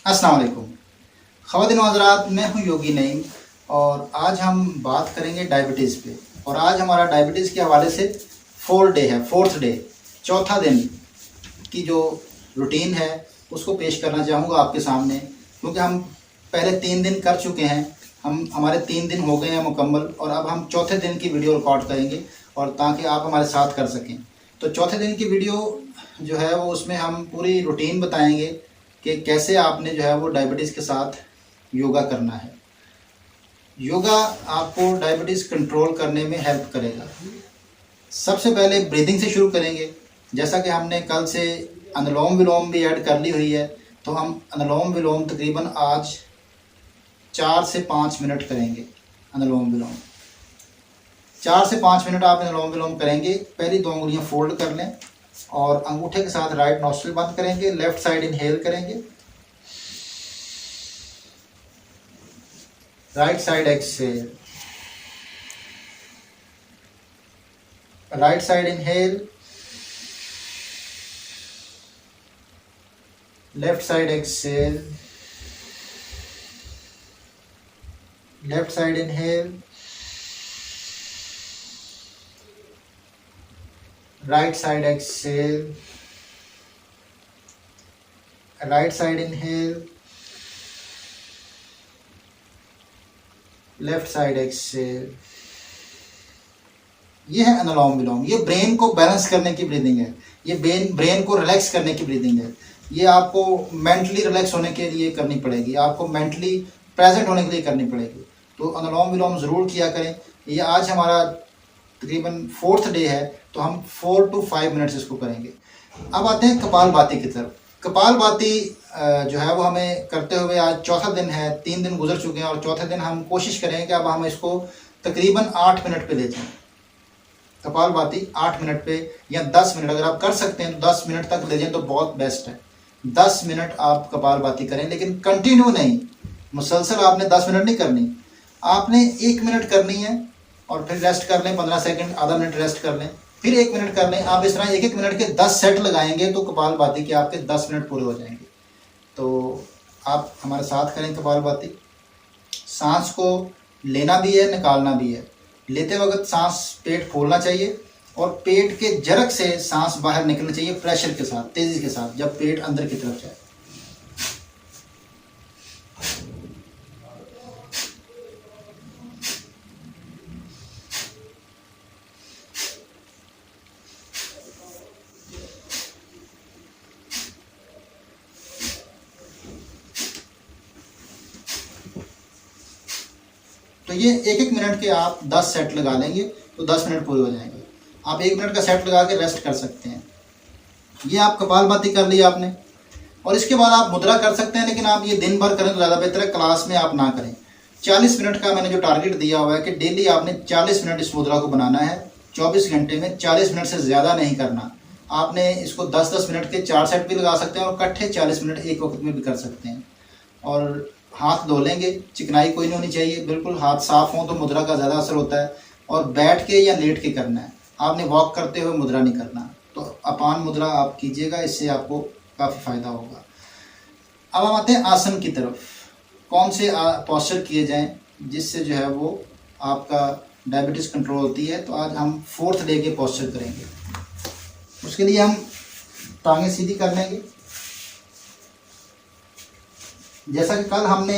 अस्सलाम वालेकुम। ख़वातीन व हज़रात, मैं हूँ योगी नईम और आज हम बात करेंगे डायबिटीज़ पे। और आज हमारा डायबिटीज़ के हवाले से फोर्थ डे, चौथा दिन की जो रूटीन है उसको पेश करना चाहूँगा आपके सामने, क्योंकि हम पहले 3 दिन कर चुके हैं। हमारे 3 दिन हो गए हैं मुकम्मल और अब हम चौथे दिन की वीडियो रिकॉर्ड करेंगे और ताकि आप हमारे साथ कर सकें। तो चौथे दिन की वीडियो जो है वो उसमें हम पूरी रूटीन बताएंगे कि कैसे आपने जो है वो डायबिटीज़ के साथ योगा करना है। योगा आपको डायबिटीज़ कंट्रोल करने में हेल्प करेगा। सबसे पहले ब्रीदिंग से शुरू करेंगे। जैसा कि हमने कल से अनुलोम विलोम भी ऐड कर ली हुई है, तो हम अनुलोम विलोम तकरीबन आज 4 से 5 मिनट करेंगे। अनुलोम विलोम 4 से 5 मिनट आप अनुलोम विलोम करेंगे। पहली 2 उंगलियां फोल्ड कर लें और अंगूठे के साथ राइट नॉस्ट्रिल बंद करेंगे। लेफ्ट साइड इनहेल करेंगे, right side exhale, right side inhale, left side exhale, left side inhale, right side exhale, right side inhale, left side exhale. ये है अनुलोम विलोम। ये ब्रेन को बैलेंस करने की ब्रीदिंग है। ये ब्रेन को रिलैक्स करने की ब्रीदिंग है। ये आपको मेंटली रिलैक्स होने के लिए करनी पड़ेगी, आपको मेंटली प्रेजेंट होने के लिए करनी पड़ेगी। तो अनुलोम विलोम ज़रूर किया करें। ये आज हमारा तकरीबन फोर्थ डे है, तो हम 4 to 5 मिनट्स इसको करेंगे। अब आते हैं कपालभाति की तरफ। कपालभाति जो है वो हमें करते हुए आज चौथा दिन है। 3 दिन गुजर चुके हैं और चौथे दिन हम कोशिश करेंगे कि अब हम इसको तकरीबन 8 मिनट पे ले जाएं। कपालभाति 8 मिनट पे या 10 मिनट अगर आप कर सकते हैं तो 10 मिनट तक ले जाएं तो बहुत बेस्ट है। 10 मिनट आप कपालभाति करें, लेकिन कंटिन्यू नहीं, मुसलसल आपने 10 मिनट नहीं करनी। आपने 1 मिनट करनी है और फिर रेस्ट कर लें 15 सेकंड, आधा मिनट रेस्ट कर लें, फिर 1 मिनट कर लें। आप इस तरह 1-1 मिनट के 10 सेट लगाएंगे तो कपालभाति के आपके 10 मिनट पूरे हो जाएंगे। तो आप हमारे साथ करें कपालभाति। सांस को लेना भी है, निकालना भी है। लेते वक्त सांस पेट खोलना चाहिए और पेट के जरक से सांस बाहर निकलनी चाहिए, प्रेशर के साथ, तेजी के साथ, जब पेट अंदर की तरफ जाए। तो ये 1-1 मिनट के आप 10 सेट लगा लेंगे तो 10 मिनट पूरे हो जाएंगे। आप 1 मिनट का सेट लगा के रेस्ट कर सकते हैं। ये आप कपालभाति कर लिया आपने और इसके बाद आप मुद्रा कर सकते हैं, लेकिन आप ये दिन भर करें तो ज़्यादा बेहतर है, क्लास में आप ना करें। 40 मिनट का मैंने जो टारगेट दिया हुआ है कि डेली आपने 40 मिनट इस मुद्रा को बनाना है। 24 घंटे में 40 मिनट से ज़्यादा नहीं करना। आपने इसको 10-10 मिनट के 4 सेट भी लगा सकते हैं और इकट्ठे 40 मिनट एक वक्त में भी कर सकते हैं। और हाथ धो लेंगे, चिकनाई कोई नहीं होनी चाहिए, बिल्कुल हाथ साफ हों तो मुद्रा का ज़्यादा असर होता है। और बैठ के या लेट के करना है, आपने वॉक करते हुए मुद्रा नहीं करना। तो अपान मुद्रा आप कीजिएगा, इससे आपको काफ़ी फ़ायदा होगा। अब हम आते हैं आसन की तरफ। कौन से पोस्चर किए जाएं जिससे जो है वो आपका डायबिटीज़ कंट्रोल होती है। तो आज हम फोर्थ डे के पोस्चर करेंगे। उसके लिए हम टांगें सीधी कर लेंगे, जैसा कि कल हमने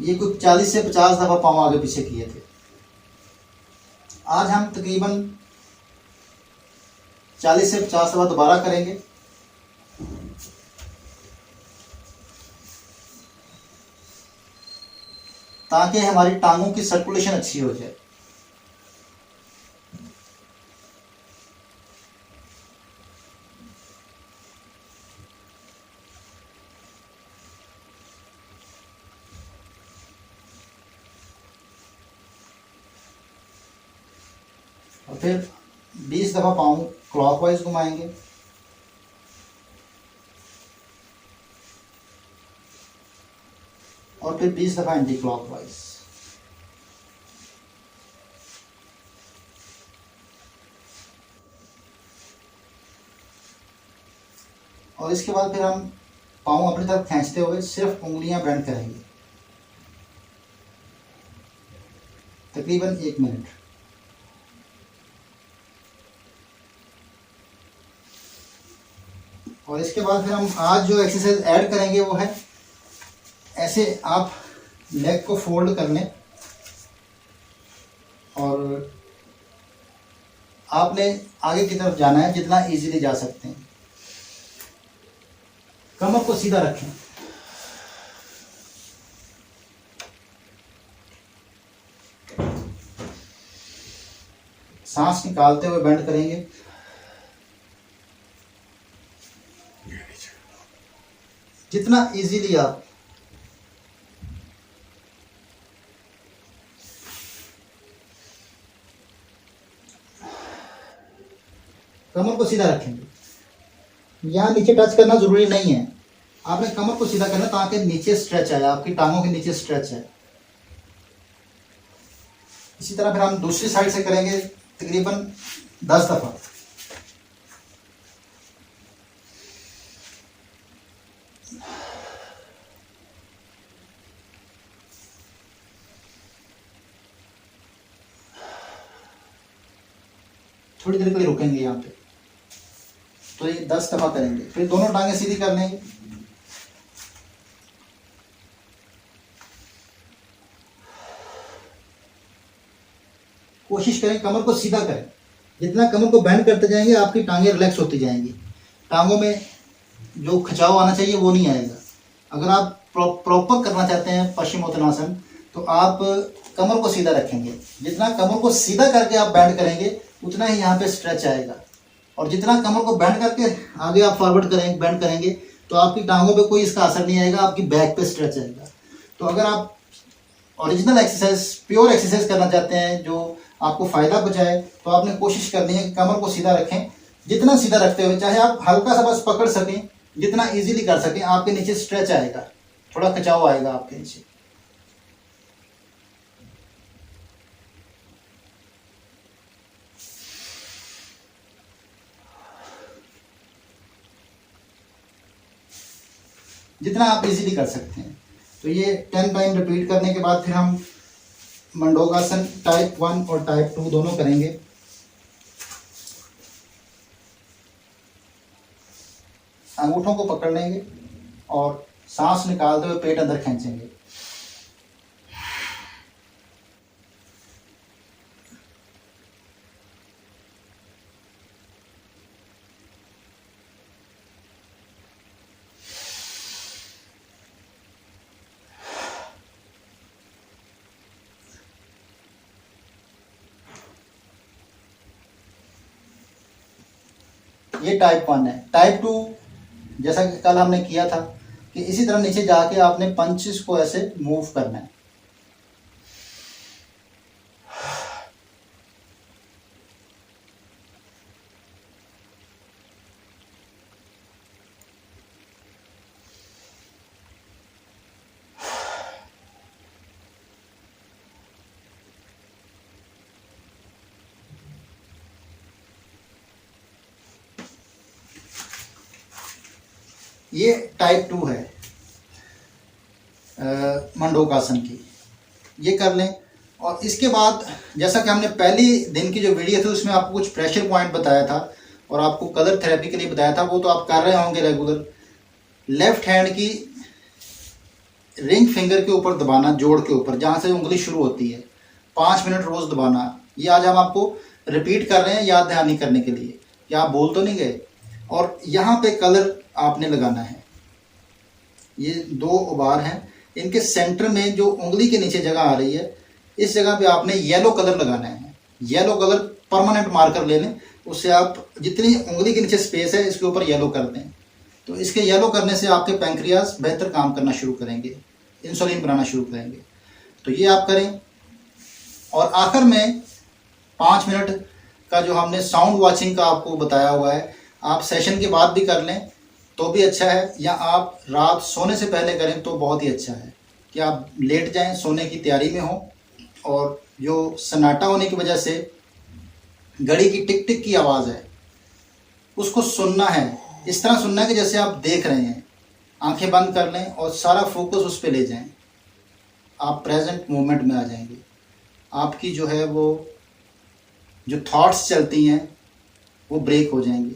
ये कुछ 40 से 50 दफ़ा पाँव आगे पीछे किए थे। आज हम तकरीबन 40 से 50 दफ़ा दोबारा करेंगे। ताकि हमारी टांगों की सर्कुलेशन अच्छी हो जाए। और फिर 20 दफ़ा पाँव क्लॉकवाइज घुमाएंगे। और फिर 20 दफ़ा एंटी क्लॉकवाइज। और इसके बाद फिर हम पाँव अपनी तरफ खींचते हुए सिर्फ उंगलियां बेंड करेंगे, तकरीबन 1 मिनट। और इसके बाद फिर हम आज जो एक्सरसाइज ऐड करेंगे वो है, ऐसे आप लेग को फोल्ड कर लें और आपने आगे की तरफ जाना है जितना इजीली जा सकते हैं। कमर को सीधा रखें, सांस निकालते हुए बेंड करेंगे, जितना इजीली आप कमर को सीधा रखेंगे। यहाँ नीचे टच करना जरूरी नहीं है, आपने कमर को सीधा करना ताकि नीचे स्ट्रेच आए, आपकी टांगों के नीचे स्ट्रेच है। इसी तरह फिर हम दूसरी साइड से करेंगे तकरीबन 10 दफा। थोड़ी देर के लिए रुकेंगे यहाँ पे, तो ये 10 दफा करेंगे। फिर दोनों टांगे सीधी कर लेंगे, कोशिश करें कमर को सीधा करें। जितना कमर को बेंड करते जाएंगे आपकी टांगे रिलैक्स होती जाएंगी, टांगों में जो खिंचाव आना चाहिए वो नहीं आएगा। अगर आप प्रॉपर करना चाहते हैं पश्चिमोत्तानासन तो आप कमर को सीधा रखेंगे। जितना कमर को सीधा करके आप बेंड करेंगे उतना ही यहाँ पे स्ट्रेच आएगा, और जितना कमर को बेंड करके आगे आप फॉरवर्ड करेंगे, बेंड करेंगे तो आपकी टांगों पे कोई इसका असर नहीं आएगा, आपकी बैक पे स्ट्रेच आएगा। तो अगर आप ओरिजिनल एक्सरसाइज, प्योर एक्सरसाइज करना चाहते हैं जो आपको फ़ायदा पहुँचाए, तो आपने कोशिश करनी है कि कमर को सीधा रखें। जितना सीधा रखते हुए चाहे आप हल्का सा बस पकड़ सकें, जितना इजीली कर सकें, आपके नीचे स्ट्रेच आएगा, थोड़ा खिंचाव आएगा आपके नीचे। जितना आप इजीली कर सकते हैं। तो ये 10 टाइम रिपीट करने के बाद फिर हम मंडोकासन टाइप 1 और टाइप 2 दोनों करेंगे। अंगूठों को पकड़ लेंगे और सांस निकालते हुए पेट अंदर खींचेंगे। ये टाइप 1 है। टाइप 2 जैसा कि कल हमने किया था कि इसी तरह नीचे जाके आपने पंचेस को ऐसे मूव करना है। ये टाइप 2 है मंडोकासन की, ये कर लें। और इसके बाद जैसा कि हमने पहली दिन की जो वीडियो थी उसमें आपको कुछ प्रेशर पॉइंट बताया था और आपको कलर थेरेपी के लिए बताया था, वो तो आप कर रहे होंगे रेगुलर। लेफ्ट हैंड की रिंग फिंगर के ऊपर दबाना, जोड़ के ऊपर जहाँ से उंगली शुरू होती है, 5 मिनट रोज दबाना। ये आज हम आपको रिपीट कर रहे हैं याद दहानी करने के लिए कि आप भूल तो नहीं गए। और यहाँ पे कलर आपने लगाना है। ये 2 उबार हैं, इनके सेंटर में जो उंगली के नीचे जगह आ रही है इस जगह पे आपने येलो कलर लगाना है। येलो कलर परमानेंट मार्कर ले लें, उससे आप जितनी उंगली के नीचे स्पेस है इसके ऊपर येलो कर दें। तो इसके येलो करने से आपके पैंक्रियाज बेहतर काम करना शुरू करेंगे, इंसुलिन बनाना शुरू करेंगे। तो ये आप करें। और आखिर में 5 मिनट का जो हमने साउंड वॉचिंग का आपको बताया हुआ है, आप सेशन के बाद भी कर लें तो भी अच्छा है, या आप रात सोने से पहले करें तो बहुत ही अच्छा है कि आप लेट जाएं, सोने की तैयारी में हो, और जो सन्नाटा होने की वजह से घड़ी की टिक टिक की आवाज़ है उसको सुनना है। इस तरह सुनना है कि जैसे आप देख रहे हैं, आंखें बंद कर लें और सारा फोकस उस पर ले जाएं। आप प्रेजेंट मोमेंट में आ जाएंगे। आपकी जो है वो जो थॉट्स चलती हैं वो ब्रेक हो जाएंगी,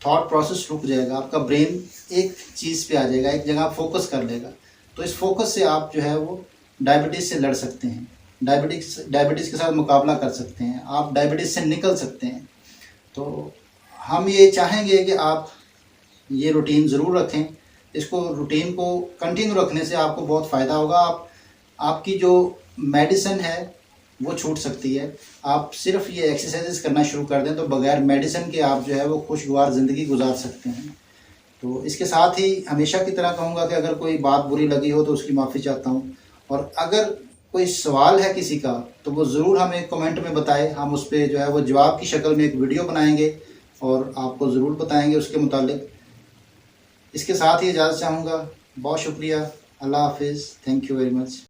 थॉट प्रोसेस रुक जाएगा, आपका ब्रेन एक चीज़ पे आ जाएगा, एक जगह फोकस कर लेगा। तो इस फोकस से आप जो है वो डायबिटीज़ से लड़ सकते हैं, डायबिटीज़ के साथ मुकाबला कर सकते हैं, आप डायबिटीज़ से निकल सकते हैं। तो हम ये चाहेंगे कि आप ये रूटीन ज़रूर रखें। इसको रूटीन को कंटिन्यू रखने से आपको बहुत फ़ायदा होगा। आपकी जो मेडिसिन है वो छूट सकती है। आप सिर्फ ये एक्सरसाइजेस करना शुरू कर दें तो बगैर मेडिसिन के आप जो है वो खुशगवार ज़िंदगी गुजार सकते हैं। तो इसके साथ ही हमेशा की तरह कहूँगा कि अगर कोई बात बुरी लगी हो तो उसकी माफ़ी चाहता हूँ, और अगर कोई सवाल है किसी का तो वो ज़रूर हमें कमेंट में बताएं। हम उस पर जो है वो जवाब की शक्ल में एक वीडियो बनाएंगे और आपको ज़रूर बताएंगे उसके मुतालिक। इसके साथ ही इजाज़त चाहूँगा। बहुत शुक्रिया। अल्लाह हाफिज़। Thank you very much.